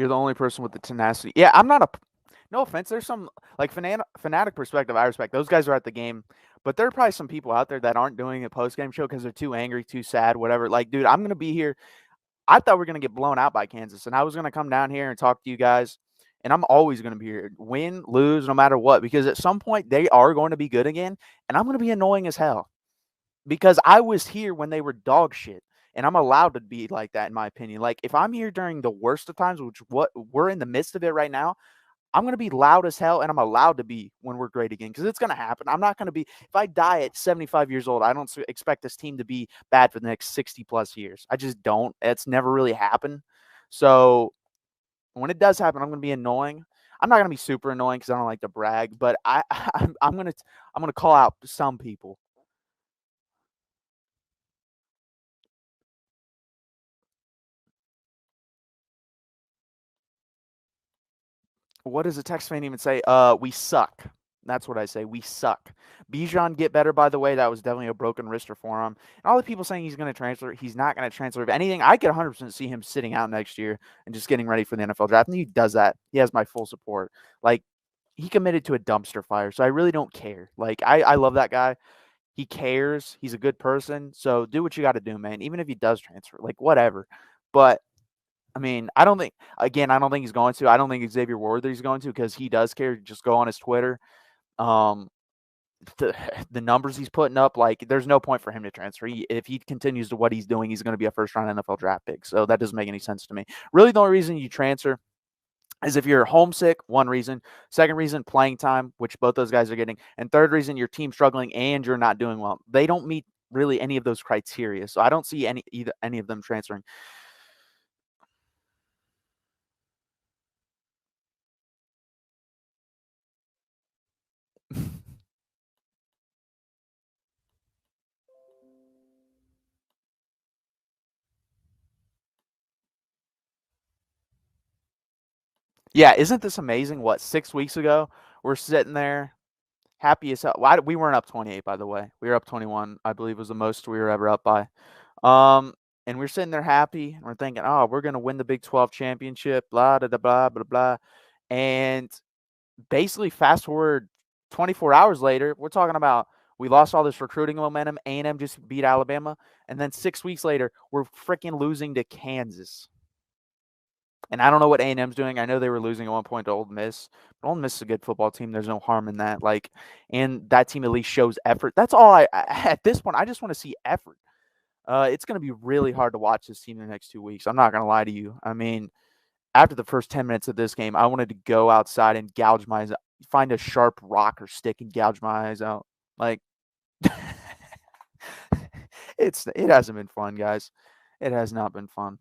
You're the only person with the tenacity. Yeah, I'm not a. No offense. There's some like fanatic perspective. I respect those guys are at the game, but there are probably some people out there that aren't doing a post game show because they're too angry, too sad, whatever. Like, dude, I'm gonna be here. I thought we were gonna get blown out by Kansas, and I was gonna come down here and talk to you guys. And I'm always gonna be here, win, lose, no matter what, because at some point they are going to be good again, and I'm gonna be annoying as hell because I was here when they were dog shit. And I'm allowed to be like that, in my opinion. Like, if I'm here during the worst of times, which what we're in the midst of it right now, I'm going to be loud as hell, and I'm allowed to be when we're great again because it's going to happen. I'm not going to be, if I die at 75 years old, I don't expect this team to be bad for the next 60 plus years. I just don't. It's never really happened. So when it does happen, I'm going to be annoying. I'm not going to be super annoying because I don't like to brag, but I'm going to call out some people. What does a Tex fan even say? We suck. That's what I say. We suck. Bijan get better, by the way. That was definitely a broken wrister for him. And all the people saying he's going to transfer, he's not going to transfer. If anything, I could 100% see him sitting out next year and just getting ready for the NFL draft. And he does that. He has my full support. Like, he committed to a dumpster fire, so I really don't care. Like, I love that guy. He cares. He's a good person. So do what you got to do, man. Even if he does transfer, like, whatever. But I mean, I don't think he's going to. I don't think Xavier Worthy's going to because he does care. Just go on his Twitter. Um, the, the numbers he's putting up, like, there's no point for him to transfer. If he continues to what he's doing, he's going to be a first-round NFL draft pick. So that doesn't make any sense to me. Really, the only reason you transfer is if you're homesick, one reason. Second reason, playing time, which both those guys are getting. And third reason, your team's struggling and you're not doing well. They don't meet really any of those criteria. So I don't see any of them transferring. Yeah, isn't this amazing? What, 6 weeks ago, we're sitting there happy as hell. We weren't up 28, by the way. We were up 21, I believe was the most we were ever up by. And we're sitting there happy, and we're thinking, oh, we're going to win the Big 12 championship, blah, blah, blah, blah, blah. And basically, fast forward 24 hours later, we're talking about we lost all this recruiting momentum. A&M just beat Alabama. And then 6 weeks later, we're freaking losing to Kansas. And I don't know what A&M's doing. I know they were losing at one point to Ole Miss. But Ole Miss is a good football team. There's no harm in that. Like, and that team at least shows effort. That's all at this point, I just want to see effort. It's going to be really hard to watch this team in the next 2 weeks. I'm not going to lie to you. I mean, after the first 10 minutes of this game, I wanted to go outside and gouge my eyes out, find a sharp rock or stick and gouge my eyes out. Like, it hasn't been fun, guys. It has not been fun.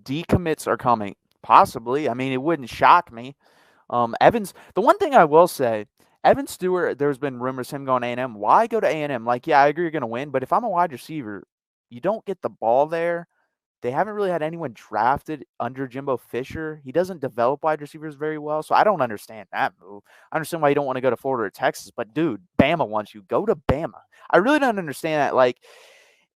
Decommits are coming. Possibly. I mean, it wouldn't shock me. Evans, the one thing I will say, Evan Stewart, there's been rumors him going A&M. Why go to A&M? Like, yeah, I agree you're going to win, but if I'm a wide receiver, you don't get the ball there. They haven't really had anyone drafted under Jimbo Fisher. He doesn't develop wide receivers very well, so I don't understand that move. I understand why you don't want to go to Florida or Texas, but dude, Bama wants you. Go to Bama. I really don't understand that. Like,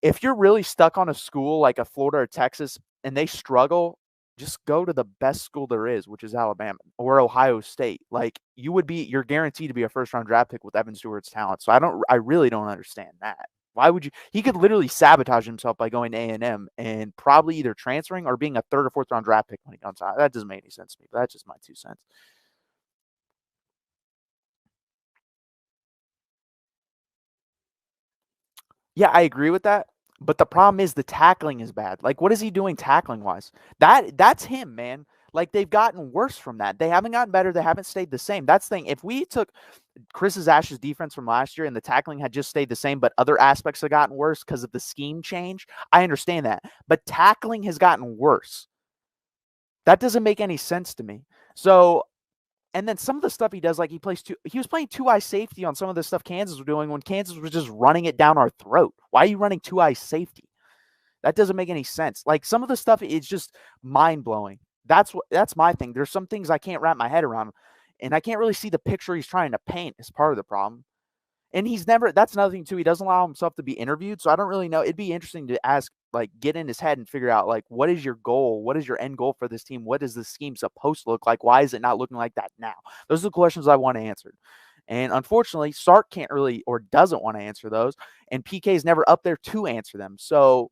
if you're really stuck on a school like a Florida or Texas and they struggle, just go to the best school there is, which is Alabama or Ohio State. Like, you're guaranteed to be a first round draft pick with Evan Stewart's talent. So I really don't understand that. Why would you? He could literally sabotage himself by going to A&M and probably either transferring or being a third or fourth round draft pick when he comes out. That doesn't make any sense to me. But that's just my 2 cents. Yeah, I agree with that. But the problem is the tackling is bad. Like, what is he doing tackling wise? That's him, man. Like, they've gotten worse from that. They haven't gotten better. They haven't stayed the same. That's the thing. If we took Chris's Ash's defense from last year and the tackling had just stayed the same, but other aspects have gotten worse because of the scheme change, I understand that. But tackling has gotten worse. That doesn't make any sense to me. So, and then some of the stuff he does, like he was playing two-eye safety on some of the stuff Kansas was doing when Kansas was just running it down our throat. Why are you running two-eye safety? That doesn't make any sense. Like, some of the stuff is just mind-blowing. That's my thing. There's some things I can't wrap my head around. and I can't really see the picture he's trying to paint as part of the problem. And he's never, that's another thing too, he doesn't allow himself to be interviewed, so I don't really know. It'd be interesting to ask, like, get in his head and figure out, like, what is your goal? What is your end goal for this team? What is this scheme supposed to look like? Why is it not looking like that now? Those are the questions I want answered. And unfortunately, Sark can't really or doesn't want to answer those, and PK is never up there to answer them. So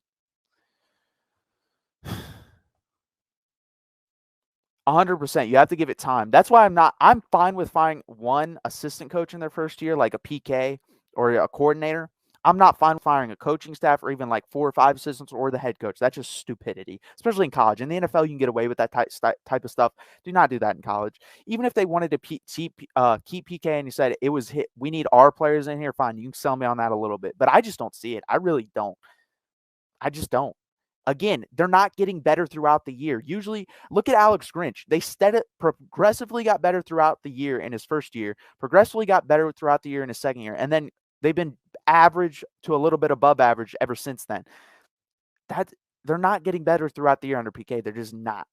100%. You have to give it time. That's why I'm fine with finding one assistant coach in their first year, like a PK or a coordinator. I'm not fine with firing a coaching staff or even like 4 or 5 assistants or the head coach. That's just stupidity, especially in college. In the NFL, you can get away with that type of stuff. Do not do that in college. Even if they wanted to keep PK and you said it was hit, we need our players in here, fine. You can sell me on that a little bit. But I just don't see it. I really don't. I just don't. Again, they're not getting better throughout the year. Usually, look at Alex Grinch. They progressively got better throughout the year in his first year, progressively got better throughout the year in his second year, and then they've been average to a little bit above average ever since then. That they're not getting better throughout the year under PK. They're just not.